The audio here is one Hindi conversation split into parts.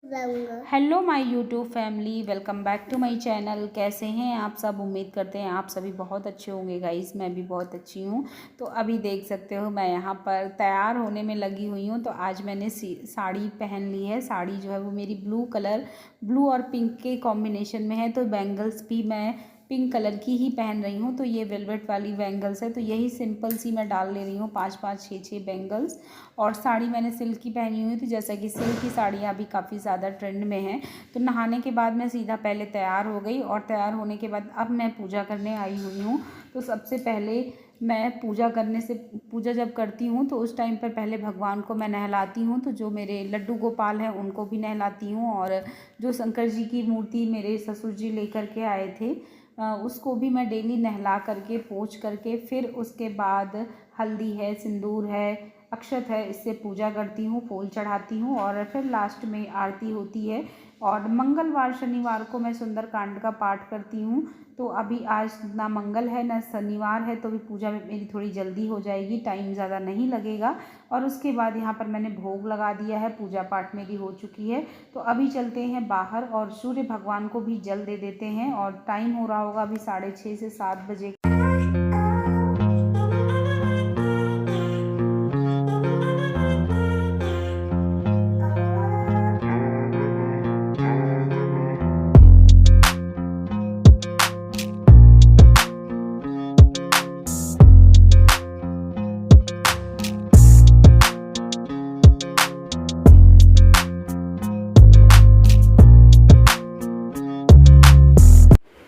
Hello my YouTube family, welcome back to my channel. कैसे हैं आप सब? उम्मीद करते हैं आप सभी बहुत अच्छे होंगे गाइस। मैं भी बहुत अच्छी हूँ। तो अभी देख सकते हो मैं यहाँ पर तैयार होने में लगी हुई हूँ। तो आज मैंने साड़ी पहन ली है। साड़ी जो है वो मेरी ब्लू और पिंक के कॉम्बिनेशन में है। तो बैंगल्स भी मैं पिंक कलर की ही पहन रही हूँ। तो ये वेलवेट वाली बैंगल्स है। तो यही सिंपल सी मैं डाल ले रही हूँ, 5-5 6-6 बैंगल्स। और साड़ी मैंने सिल्क की पहनी हुई थी। जैसा कि सिल्क की साड़ियाँ अभी काफ़ी ज़्यादा ट्रेंड में हैं। तो नहाने के बाद मैं सीधा पहले तैयार हो गई, और तैयार होने के बाद अब मैं पूजा करने आई हुई हूँ। तो सबसे पहले मैं पूजा जब करती हूँ तो उस टाइम पर पहले भगवान को मैं नहलाती हूँ। तो जो मेरे लड्डू गोपाल हैं उनको भी नहलाती हूँ, और जो शंकर जी की मूर्ति मेरे ससुर जी लेकर के आए थे उसको भी मैं डेली नहला करके पोंछ करके, फिर उसके बाद हल्दी है, सिंदूर है, अक्षत है, इससे पूजा करती हूँ, फूल चढ़ाती हूँ, और फिर लास्ट में आरती होती है। और मंगलवार शनिवार को मैं सुंदरकांड का पाठ करती हूँ। तो अभी आज ना मंगल है ना शनिवार है, तो भी पूजा में मेरी थोड़ी जल्दी हो जाएगी, टाइम ज़्यादा नहीं लगेगा। और उसके बाद यहाँ पर मैंने भोग लगा दिया है, पूजा पाठ मेरी हो चुकी है। तो अभी चलते हैं बाहर और सूर्य भगवान को भी जल दे देते हैं। और टाइम हो रहा होगा अभी 6:30 से 7 बजे।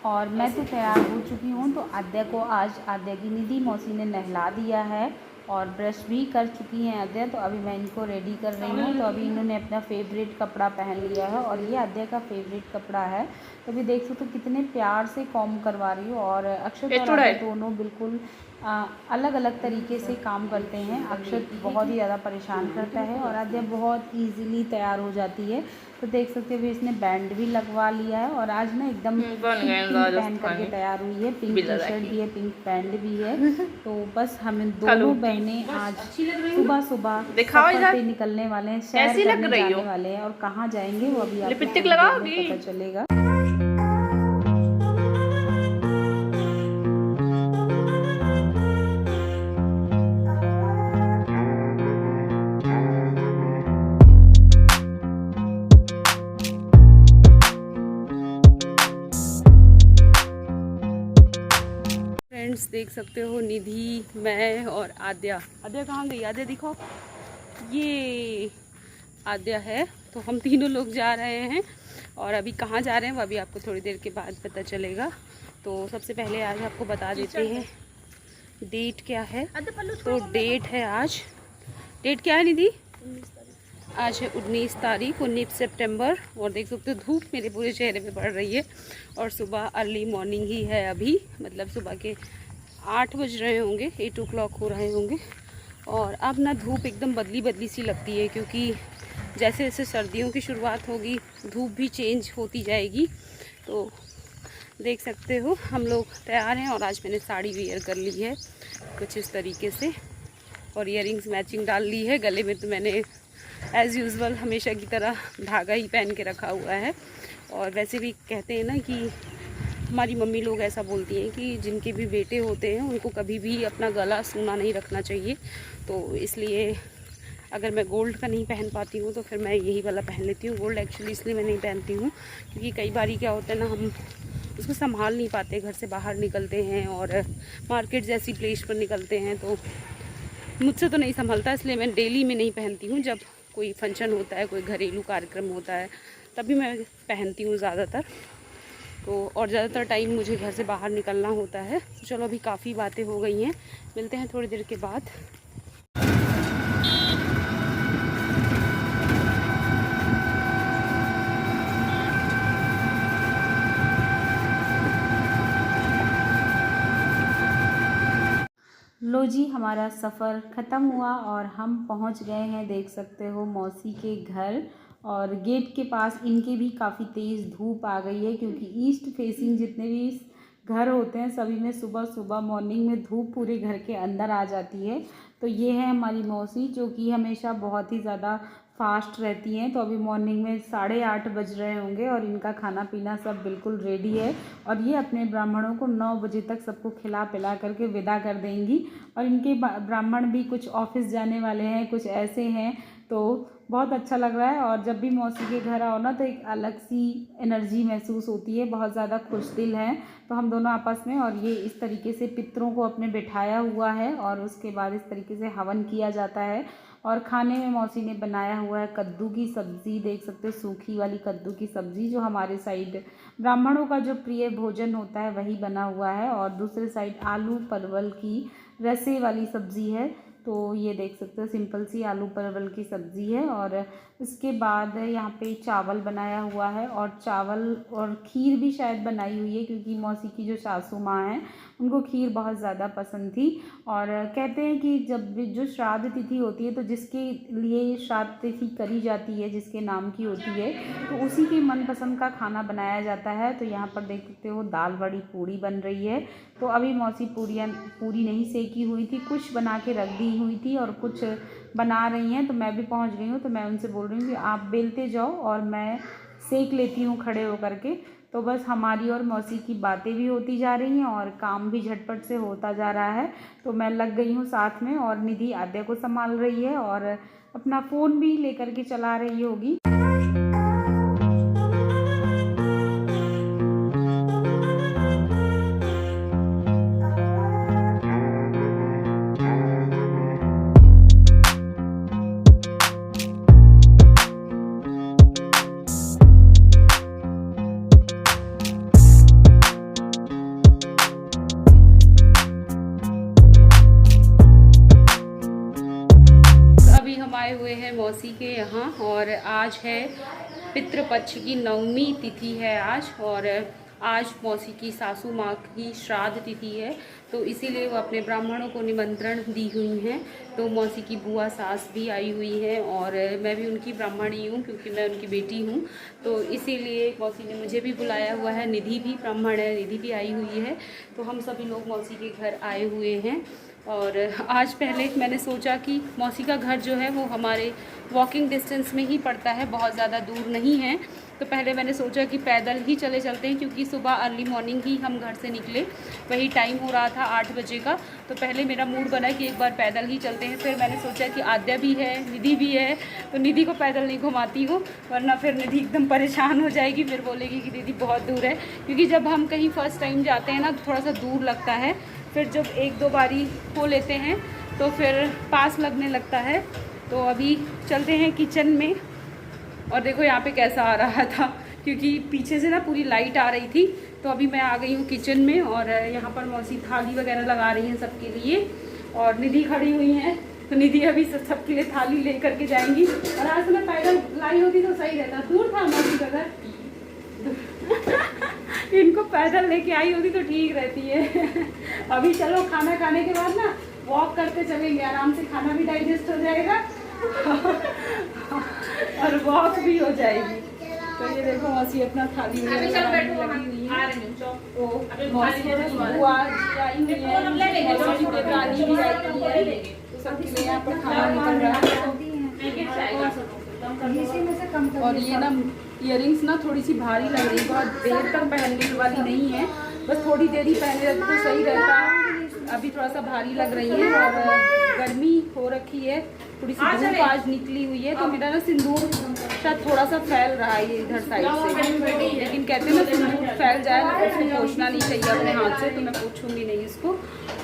और मैं तो तैयार हो चुकी हूँ। तो आद्या की निधि मौसी ने नहला दिया है और ब्रश भी कर चुकी हैं आद्या। तो अभी मैं इनको रेडी कर रही हूँ। तो अभी इन्होंने अपना फेवरेट कपड़ा पहन लिया है, और ये आद्या का फेवरेट कपड़ा है। तो अभी देख सकते हो कितने प्यार से कॉम्ब करवा रही हूँ। और अक्षत और आद्या दोनों बिल्कुल अलग अलग तरीके से काम करते हैं। अक्षत बहुत ही ज़्यादा परेशान करता है और आद्या बहुत ईजीली तैयार हो जाती है। तो देख सकते हो इसने बैंड भी लगवा लिया है, और आज ना एकदम पिंक पहन करके तैयार हुई है। पिंक टी शर्ट भी है, पिंक पैंट भी है। तो बस हमें दोनों बहनें आज सुबह सुबह सफर पे निकलने वाले हैं, सैर करने जाने वाले हैं। और कहाँ जाएंगे वो अभी आपको पता चलेगा। फ्रेंड्स देख सकते हो, निधि, मैं और आद्या कहाँ गई? आद्या दिखो, ये आद्या है। तो हम तीनों लोग जा रहे हैं, और अभी कहाँ जा रहे हैं वो अभी आपको थोड़ी देर के बाद पता चलेगा। तो सबसे पहले आज आपको बता देते हैं डेट क्या है। तो डेट है आज, डेट क्या है निधि? आज है 19 तारीख, 19 सितंबर। और देख सकते हो धूप मेरे पूरे चेहरे पे पड़ रही है, और सुबह अर्ली मॉर्निंग ही है अभी, मतलब सुबह के 8 बज रहे होंगे, 8 o'clock हो रहे होंगे। और अब ना धूप एकदम बदली बदली सी लगती है, क्योंकि जैसे जैसे सर्दियों की शुरुआत होगी धूप भी चेंज होती जाएगी। तो देख सकते हो हम लोग तैयार हैं, और आज मैंने साड़ी वेयर कर ली है कुछ इस तरीके से, और इयररिंग्स मैचिंग डाल ली है। गले में तो मैंने एज़ यूज़ुअल हमेशा की तरह धागा ही पहन के रखा हुआ है। और वैसे भी कहते हैं ना कि हमारी मम्मी लोग ऐसा बोलती हैं कि जिनके भी बेटे होते हैं उनको कभी भी अपना गला सूना नहीं रखना चाहिए। तो इसलिए अगर मैं गोल्ड का नहीं पहन पाती हूँ तो फिर मैं यही वाला पहन लेती हूँ। गोल्ड एक्चुअली इसलिए मैं नहीं पहनती हूँ क्योंकि कई बार क्या होता है ना, हम उसको संभाल नहीं पाते, घर से बाहर निकलते हैं और मार्केट जैसी प्लेस पर निकलते हैं, तो मुझसे तो नहीं संभलता। इसलिए मैं डेली में नहीं पहनती हूँ। जब कोई फंक्शन होता है, कोई घरेलू कार्यक्रम होता है, तभी मैं पहनती हूँ ज़्यादातर। तो और ज़्यादातर टाइम मुझे घर से बाहर निकलना होता है। चलो अभी काफ़ी बातें हो गई हैं, मिलते हैं थोड़ी देर के बाद। लो जी, हमारा सफ़र ख़त्म हुआ और हम पहुंच गए हैं, देख सकते हो, मौसी के घर। और गेट के पास इनके भी काफ़ी तेज़ धूप आ गई है, क्योंकि ईस्ट फेसिंग जितने भी घर होते हैं सभी में सुबह सुबह मॉर्निंग में धूप पूरे घर के अंदर आ जाती है। तो ये है हमारी मौसी, जो कि हमेशा बहुत ही ज़्यादा फास्ट रहती हैं। तो अभी मॉर्निंग में 8:30 बज रहे होंगे और इनका खाना पीना सब बिल्कुल रेडी है और ये अपने ब्राह्मणों को 9 बजे तक सबको खिला पिला करके विदा कर देंगी। और इनके ब्राह्मण भी कुछ ऑफिस जाने वाले हैं, कुछ ऐसे हैं, तो बहुत अच्छा लग रहा है। और जब भी मौसी के घर आओ ना तो एक अलग सी एनर्जी महसूस होती है, बहुत ज़्यादा खुश दिल हैं तो हम दोनों आपस में। और ये इस तरीके से पितरों को अपने बिठाया हुआ है और उसके बाद इस तरीके से हवन किया जाता है। और खाने में मौसी ने बनाया हुआ है कद्दू की सब्ज़ी, देख सकते हो सूखी वाली कद्दू की सब्ज़ी, जो हमारे साइड ब्राह्मणों का जो प्रिय भोजन होता है वही बना हुआ है। और दूसरे साइड आलू परवल की रसे वाली सब्ज़ी है। तो ये देख सकते हो सिंपल सी आलू परवल की सब्ज़ी है। और इसके बाद यहाँ पे चावल बनाया हुआ है और चावल और खीर भी शायद बनाई हुई है, क्योंकि मौसी की जो सासू माँ हैं उनको खीर बहुत ज़्यादा पसंद थी। और कहते हैं कि जब भी जो श्राद्ध तिथि होती है तो जिसके लिए श्राद्ध तिथि करी जाती है, जिसके नाम की होती है, तो उसी के मनपसंद का खाना बनाया जाता है। तो यहाँ पर देख सकते हो दाल बड़ी पूड़ी बन रही है। तो अभी मौसी पूरी नहीं सेकी हुई थी, कुछ बना के रख दी हुई थी और कुछ बना रही हैं। तो मैं भी पहुंच गई हूँ, तो मैं उनसे बोल रही हूँ कि आप बेलते जाओ और मैं सेक लेती हूँ खड़े होकर के। तो बस हमारी और मौसी की बातें भी होती जा रही हैं और काम भी झटपट से होता जा रहा है। तो मैं लग गई हूँ साथ में और निधि आद्या को संभाल रही है और अपना फ़ोन भी लेकर के चला रही होगी। आए हुए हैं मौसी के यहाँ और आज है पितृपक्ष की 9वीं तिथि है आज। और आज मौसी की सासू माँ की श्राद्ध तिथि है, तो इसीलिए वो अपने ब्राह्मणों को निमंत्रण दी हुई हैं। तो मौसी की बुआ सास भी आई हुई है और मैं भी उनकी ब्राह्मणी हूँ क्योंकि मैं उनकी बेटी हूँ। तो इसीलिए मौसी ने मुझे भी बुलाया हुआ है। निधि भी ब्राह्मण है, निधि भी आई हुई है। तो हम सभी लोग मौसी के घर आए हुए हैं। और आज पहले मैंने सोचा कि मौसी का घर जो है वो हमारे वॉकिंग डिस्टेंस में ही पड़ता है, बहुत ज़्यादा दूर नहीं है। तो पहले मैंने सोचा कि पैदल ही चलते हैं, क्योंकि सुबह अर्ली मॉर्निंग ही हम घर से निकले, वही टाइम हो रहा था 8 बजे का। तो पहले मेरा मूड बना कि एक बार पैदल ही चलते हैं। फिर मैंने सोचा कि आद्या भी है, निधि भी है, तो निधि को पैदल नहीं घुमाती हूँ, वरना फिर निधि एकदम परेशान हो जाएगी, फिर बोलेगी कि दीदी बहुत दूर है। क्योंकि जब हम कहीं फ़र्स्ट टाइम जाते हैं ना तो थोड़ा सा दूर लगता है, फिर जब 1-2 बारी हो लेते हैं तो फिर पास लगने लगता है। तो अभी चलते हैं किचन में। और देखो यहाँ पे कैसा आ रहा था, क्योंकि पीछे से ना पूरी लाइट आ रही थी। तो अभी मैं आ गई हूँ किचन में और यहाँ पर मौसी थाली वगैरह लगा रही हैं सबके लिए और निधि खड़ी हुई हैं। तो निधि अभी सबके लिए थाली ले करके जाएंगी। और आज मैं पैदल लाई होती तो सही रहता, दूर था मौसी का घर इनको पैदल लेके आई होती तो ठीक रहती है। अभी चलो खाना खाने के बाद ना वॉक करते चलेंगे, आराम से खाना भी डाइजेस्ट हो जाएगा और वॉक भी हो जाएगी। तो ये देखो मौसी अपना थाली में लगी हुई है। तो मौसी बुआ आई हुई है, मौसी की देवरानी भी आई हुई है, तो सबके लिए यहाँ पर खाना निकल रहा है। और ये ना इयरिंग्स ना थोड़ी सी भारी लग रही है, बहुत देर तक पहनने वाली नहीं है, बस थोड़ी देर ही पहने रहते तो सही रहता। अभी थोड़ा सा भारी लग रही है और गर्मी हो रखी है, थोड़ी सी धूप आज निकली हुई है। तो मेरा ना सिंदूर शायद थोड़ा सा फैल रहा है ये इधर साइड से, लेकिन कहते हैं ना सिंदूर फैल जाए ना उसको पोंछना नहीं चाहिए अपने हाथ से, तो मैं पोंछूंगी नहीं इसको।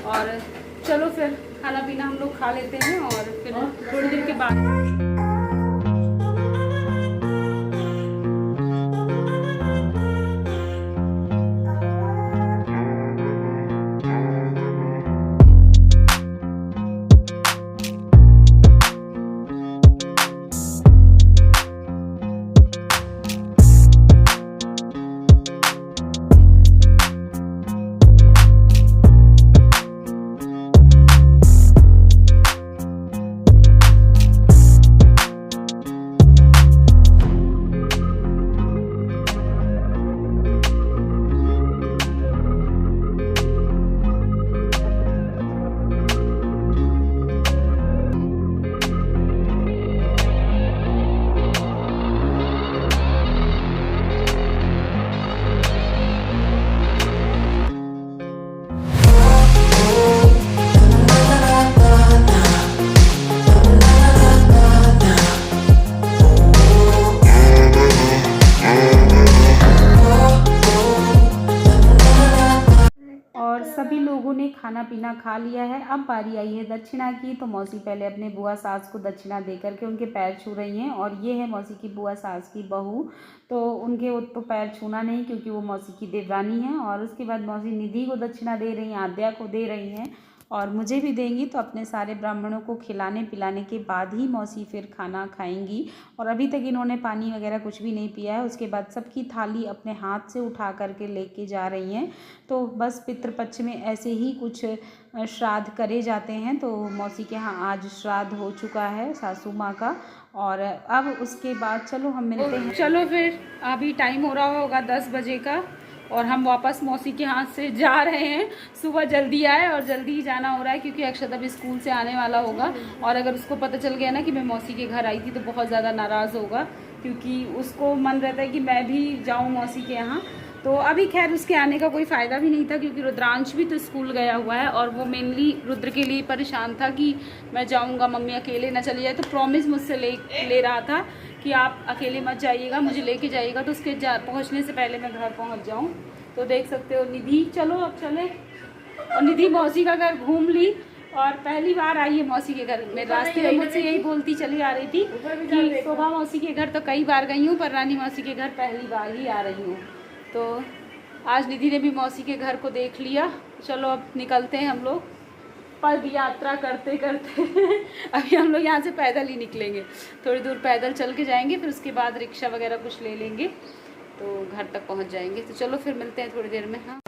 और चलो फिर खाना पीना हम लोग खा लेते हैं और फिर थोड़ी देर के बाद खाना पीना खा लिया है। अब बारी आई है दक्षिणा की। तो मौसी पहले अपने बुआ सास को दक्षिणा दे करके उनके पैर छू रही हैं। और ये है मौसी की बुआ सास की बहू। तो उनके वो तो पैर छूना नहीं क्योंकि वो मौसी की देवरानी हैं। और उसके बाद मौसी निधि को दक्षिणा दे रही हैं, आद्या को दे रही हैं और मुझे भी देंगी। तो अपने सारे ब्राह्मणों को खिलाने पिलाने के बाद ही मौसी फिर खाना खाएंगी। और अभी तक इन्होंने पानी वगैरह कुछ भी नहीं पिया है। उसके बाद सबकी थाली अपने हाथ से उठा करके लेके जा रही हैं। तो बस पितृपक्ष में ऐसे ही कुछ श्राद्ध करे जाते हैं। तो मौसी के यहाँ आज श्राद्ध हो चुका है सासू माँ का। और अब उसके बाद चलो हम मिलते हैं। चलो फिर अभी टाइम हो रहा होगा 10 बजे का और हम वापस मौसी के हाथ से जा रहे हैं। सुबह जल्दी आए और जल्दी ही जाना हो रहा है क्योंकि अक्षत अभी स्कूल से आने वाला होगा। और अगर उसको पता चल गया ना कि मैं मौसी के घर आई थी तो बहुत ज़्यादा नाराज़ होगा क्योंकि उसको मन रहता है कि मैं भी जाऊँ मौसी के यहाँ। तो अभी खैर उसके आने का कोई फ़ायदा भी नहीं था क्योंकि रुद्रांश भी तो स्कूल गया हुआ है और वो मेनली रुद्र के लिए परेशान था कि मैं जाऊँगा, मम्मी अकेले ना चली जाए। तो प्रॉमिस मुझसे ले रहा था कि आप अकेले मत जाइएगा, मुझे लेके जाइएगा। तो उसके पहुंचने से पहले मैं घर पहुंच जाऊं। तो देख सकते हो निधि, चलो अब चले। और निधि मौसी का घर घूम ली और पहली बार आई है मौसी के घर में। रास्ते में मुझसे यही बोलती चली आ रही थी कि शोभा मौसी के घर तो कई बार गई हूँ पर रानी मौसी के घर पहली बार ही आ रही हूँ। तो आज निधि ने भी मौसी के घर को देख लिया। चलो अब निकलते हैं हम लोग पद यात्रा करते करते। अभी हम लोग यहाँ से पैदल ही निकलेंगे, थोड़ी दूर पैदल चल के जाएंगे, फिर उसके बाद रिक्शा वगैरह कुछ ले लेंगे तो घर तक पहुँच जाएंगे। तो चलो फिर मिलते हैं थोड़ी देर में। हाँ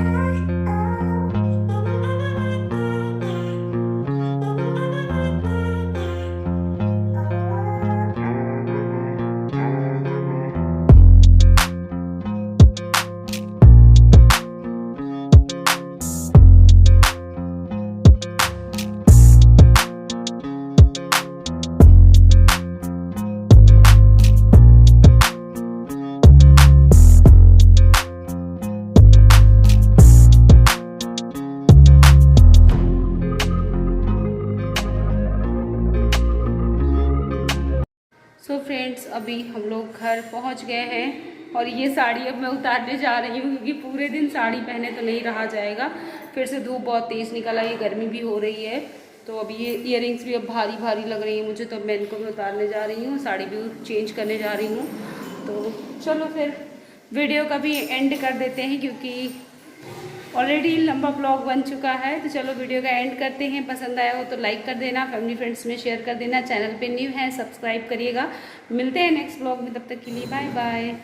सो फ्रेंड्स, अभी हम लोग घर पहुंच गए हैं और ये साड़ी अब मैं उतारने जा रही हूँ क्योंकि पूरे दिन साड़ी पहने तो नहीं रहा जाएगा। फिर से धूप बहुत तेज़ निकल आई है, गर्मी भी हो रही है। तो अभी ये इयररिंग्स भी अब भारी भारी लग रही है मुझे, तो मैं इनको भी उतारने जा रही हूँ, साड़ी भी चेंज करने जा रही हूँ। तो चलो फिर वीडियो का भी एंड कर देते हैं क्योंकि ऑलरेडी लंबा ब्लॉग बन चुका है। तो चलो वीडियो का एंड करते हैं। पसंद आया हो तो लाइक कर देना, फैमिली फ्रेंड्स में शेयर कर देना, चैनल पे न्यू है सब्सक्राइब करिएगा। मिलते हैं नेक्स्ट ब्लॉग में, तब तक के लिए बाय बाय।